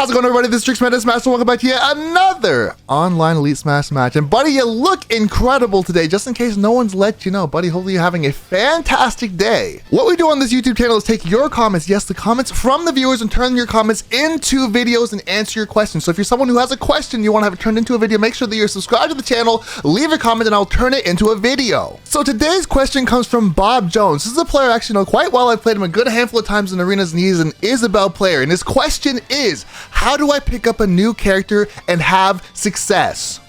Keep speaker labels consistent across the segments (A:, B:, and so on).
A: How's it going, everybody? This is Trixx MetaTrixx, and welcome back to yet another online Elite Smash match. And buddy, you look incredible today. Just in case no one's let you know, buddy, hopefully you're having a fantastic day. What we do on this YouTube channel is take your comments, yes, the comments from the viewers, and turn your comments into videos and answer your questions. So if you're someone who has a question you want to have it turned into a video, make sure that you're subscribed to the channel, leave a comment, and I'll turn it into a video. So today's question comes from Bob Jones. This is a player I actually know quite well. I've played him a good handful of times in arenas, and he's an Isabelle player. And his question is, how do I pick up a new character and have success?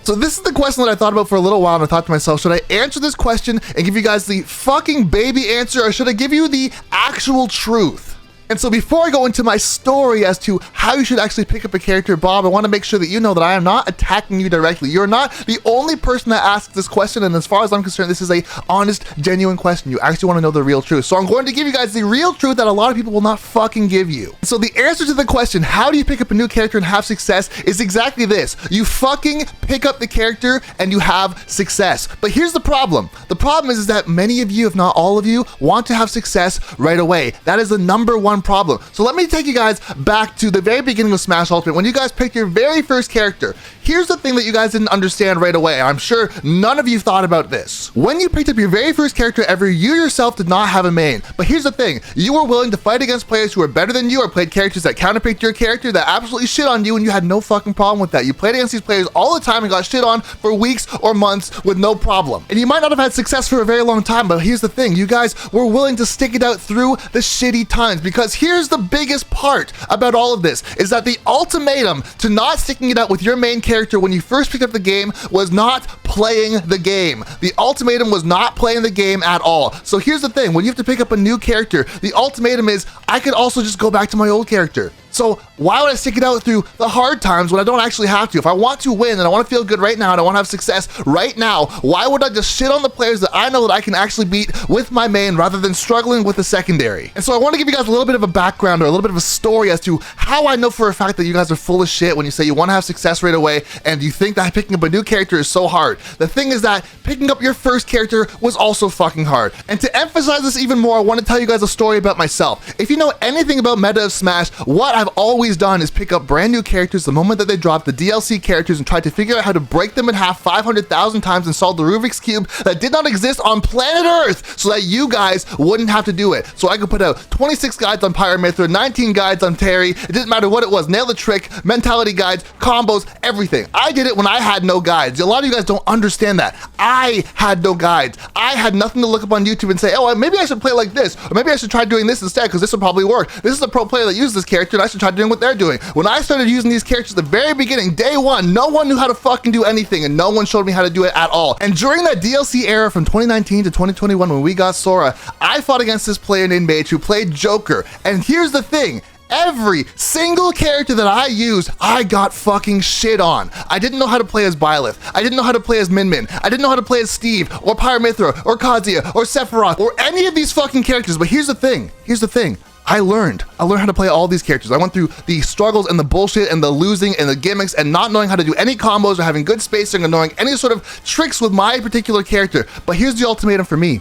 A: So this is the question that I thought about for a little while, and I thought to myself, should I answer this question and give you guys the fucking baby answer, or should I give you the actual truth? And so before I go into my story as to how you should actually pick up a character, Bob, I want to make sure that you know that I am not attacking you directly. You're not the only person that asks this question, and as far as I'm concerned, this is a honest, genuine question. You actually want to know the real truth. So I'm going to give you guys the real truth that a lot of people will not fucking give you. So the answer to the question, how do you pick up a new character and have success, is exactly this. You fucking pick up the character and you have success. But here's the problem. The problem is that many of you, if not all of you, want to have success right away. That is the number one problem. So let me take you guys back to the very beginning of Smash Ultimate, when you guys picked your very first character. Here's the thing that you guys didn't understand right away. I'm sure none of you thought about this. When you picked up your very first character ever, you yourself did not have a main. But here's the thing, you were willing to fight against players who were better than you, or played characters that counterpicked your character that absolutely shit on you, and you had no fucking problem with that. You played against these players all the time and got shit on for weeks or months with no problem. And you might not have had success for a very long time, but here's the thing, you guys were willing to stick it out through the shitty times, because here's the biggest part about all of this, is that the ultimatum to not sticking it out with your main character when you first picked up the game was not playing the game. The ultimatum was not playing the game at all. So here's the thing, when you have to pick up a new character, the ultimatum is, I could also just go back to my old character. So why would I stick it out through the hard times when I don't actually have to? If I want to win and I want to feel good right now and I want to have success right now, why would I just shit on the players that I know that I can actually beat with my main rather than struggling with the secondary? And so I want to give you guys a little bit of a background or a little bit of a story as to how I know for a fact that you guys are full of shit when you say you want to have success right away and you think that picking up a new character is so hard. The thing is that picking up your first character was also fucking hard. And to emphasize this even more, I want to tell you guys a story about myself. If you know anything about meta of Smash, what I've always done is pick up brand new characters the moment that they drop the DLC characters and try to figure out how to break them in half 500,000 times and solve the Rubik's Cube that did not exist on planet Earth so that you guys wouldn't have to do it. So I could put out 26 guides on Pyramithra, 19 guides on Terry, it didn't matter what it was, nail the trick, mentality guides, combos, everything. I did it when I had no guides. A lot of you guys don't understand that. I had no guides. I had nothing to look up on YouTube and say, oh, maybe I should play like this, or maybe I should try doing this instead because this will probably work. This is a pro player that uses this character and I should try doing what they're doing. When I started using these characters at the very beginning, day one, no one knew how to fucking do anything and no one showed me how to do it at all. And during that DLC era from 2019 to 2021 when we got Sora, I fought against this player named Mage who played Joker. And here's the thing, every single character that I used, I got fucking shit on. I didn't know how to play as Byleth. I didn't know how to play as Min Min. I didn't know how to play as Steve, or Pyramithra, or Kazuya, or Sephiroth, or any of these fucking characters. But here's the thing, I learned how to play all these characters. I went through the struggles and the bullshit and the losing and the gimmicks and not knowing how to do any combos or having good spacing or knowing any sort of tricks with my particular character. But here's the ultimatum for me.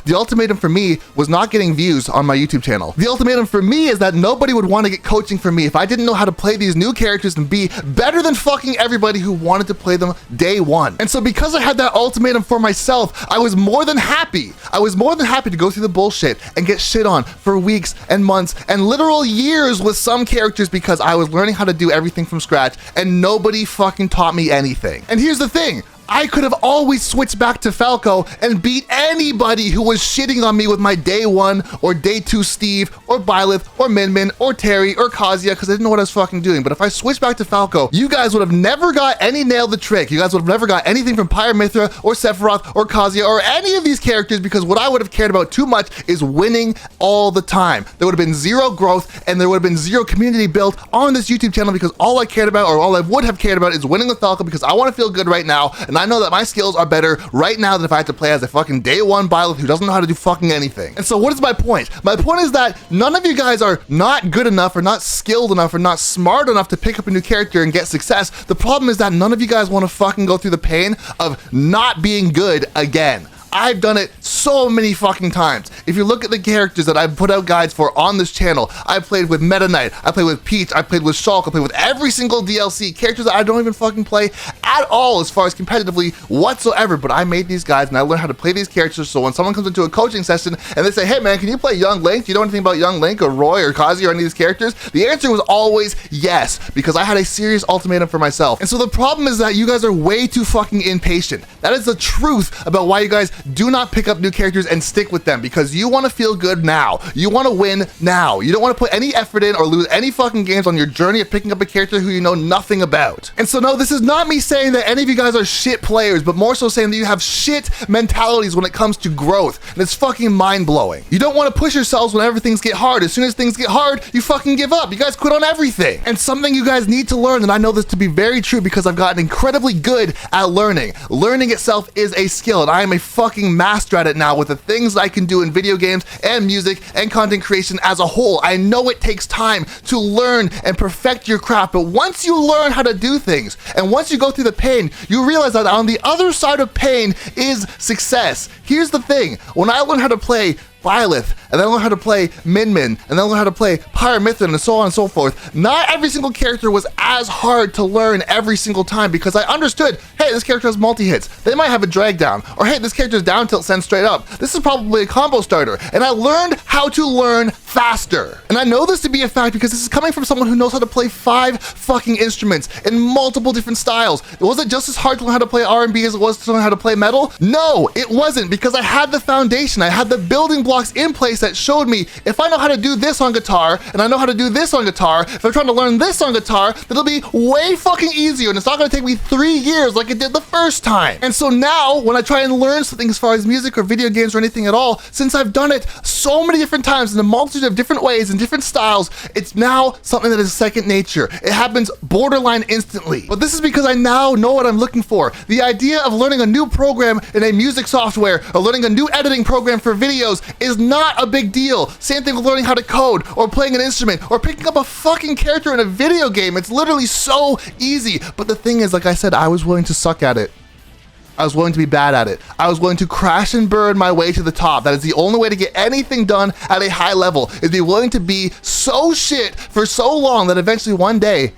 A: The ultimatum for me was not getting views on my YouTube channel. The ultimatum for me is that nobody would want to get coaching from me if I didn't know how to play these new characters and be better than fucking everybody who wanted to play them day one. And so because I had that ultimatum for myself, I was more than happy. I was more than happy to go through the bullshit and get shit on for weeks and months and literal years with some characters because I was learning how to do everything from scratch and nobody fucking taught me anything. And here's the thing, I could have always switched back to Falco and beat anybody who was shitting on me with my day one or day two Steve or Byleth or Min Min or Terry or Kazuya because I didn't know what I was fucking doing. But if I switched back to Falco, you guys would have never got any nail the trick. You guys would have never got anything from Pyramithra or Sephiroth or Kazuya or any of these characters because what I would have cared about too much is winning all the time. There would have been zero growth and there would have been zero community built on this YouTube channel because all I cared about, or all I would have cared about, is winning with Falco because I want to feel good right now. And I know that my skills are better right now than if I had to play as a fucking day one Byleth who doesn't know how to do fucking anything. And so what is my point? My point is that none of you guys are not good enough or not skilled enough or not smart enough to pick up a new character and get success. The problem is that none of you guys want to fucking go through the pain of not being good again. I've done it so many fucking times. If you look at the characters that I've put out guides for on this channel, I played with Meta Knight, I played with Peach, I played with Shulk, I played with every single DLC, characters that I don't even fucking play at all as far as competitively whatsoever, but I made these guides and I learned how to play these characters, so when someone comes into a coaching session and they say, hey man, can you play Young Link? Do you know anything about Young Link or Roy or Kazi or any of these characters? The answer was always yes, because I had a serious ultimatum for myself. And so the problem is that you guys are way too fucking impatient. That is the truth about why you guys do not pick up new characters and stick with them, because you want to feel good now. You want to win now. You don't want to put any effort in or lose any fucking games on your journey of picking up a character who you know nothing about. And so no, this is not me saying that any of you guys are shit players, but more so saying that you have shit mentalities when it comes to growth. And it's fucking mind-blowing. You don't want to push yourselves whenever things get hard. As soon as things get hard, you fucking give up. You guys quit on everything. And something you guys need to learn, and I know this to be very true because I've gotten incredibly good at learning. Learning itself is a skill, and I am a fucking master at it now with the things I can do in video games and music and content creation as a whole. I know it takes time to learn and perfect your craft, but once you learn how to do things, and once you go through the pain, you realize that on the other side of pain is success. Here's the thing, when I learned how to play Byleth, and then I learned how to play Min Min, and then I learned how to play Pyramithrin, and so on and so forth. Not every single character was as hard to learn every single time, because I understood, hey, this character has multi-hits. They might have a drag down, or hey, this character's down tilt send straight up. This is probably a combo starter, and I learned how to learn faster. And I know this to be a fact because this is coming from someone who knows how to play 5 fucking instruments in multiple different styles. Was it just as hard to learn how to play R&B as it was to learn how to play metal? No, it wasn't, because I had the foundation. I had the building blocks in place that showed me if I know how to do this on guitar and I know how to do this on guitar, if I'm trying to learn this on guitar, that'll be way fucking easier, and it's not going to take me 3 years like it did the first time. And so now when I try and learn something as far as music or video games or anything at all, since I've done it so many different times in a multitude of different ways and different styles, it's now something that is second nature. It happens borderline instantly. But this is because I now know what I'm looking for. The idea of learning a new program in a music software or learning a new editing program for videos is not a big deal. Same thing with learning how to code or playing an instrument or picking up a fucking character in a video game. It's literally so easy. But the thing is, like I said, I was willing to suck at it. I was willing to be bad at it. I was willing to crash and burn my way to the top. That is the only way to get anything done at a high level, is be willing to be so shit for so long that eventually one day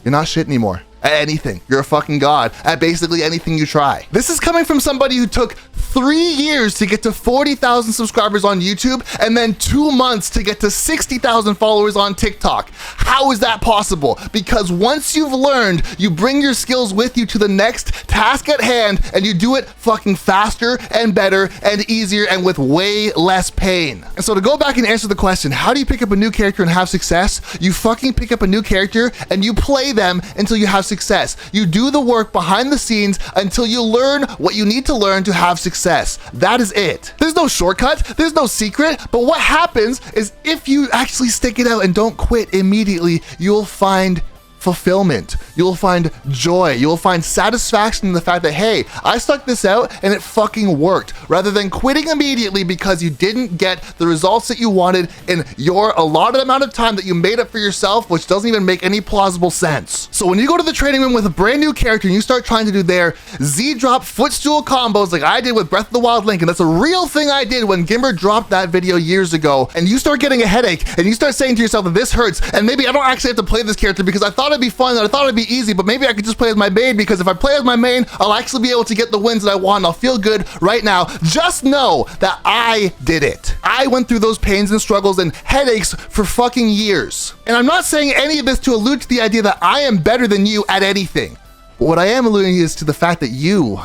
A: you're not shit anymore at anything. You're a fucking god at basically anything you try. This is coming from somebody who took 3 years to get to 40,000 subscribers on YouTube and then 2 months to get to 60,000 followers on TikTok. How is that possible? Because once you've learned, you bring your skills with you to the next task at hand, and you do it fucking faster and better and easier and with way less pain. And so to go back and answer the question, how do you pick up a new character and have success? You fucking pick up a new character and you play them until you have success. You do the work behind the scenes until you learn what you need to learn to have success. That is it. There's no shortcut, there's no secret, but what happens is if you actually stick it out and don't quit immediately, you'll find fulfillment. You'll find joy. You'll find satisfaction in the fact that, hey, I stuck this out and it fucking worked, rather than quitting immediately because you didn't get the results that you wanted in your allotted amount of time that you made up for yourself, which doesn't even make any plausible sense. So when you go to the training room with a brand new character and you start trying to do their Z-drop footstool combos like I did with Breath of the Wild Link, and that's a real thing I did when Gimber dropped that video years ago, and you start getting a headache and you start saying to yourself that this hurts and maybe I don't actually have to play this character because I thought it'd be fun and I thought it'd be easy, but maybe I could just play as my main, because if I play as my main, I'll actually be able to get the wins that I want and I'll feel good right now. Just know that I did it. I went through those pains and struggles and headaches for fucking years. And I'm not saying any of this to allude to the idea that I am better than you at anything. But what I am alluding is to the fact that you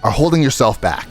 A: are holding yourself back.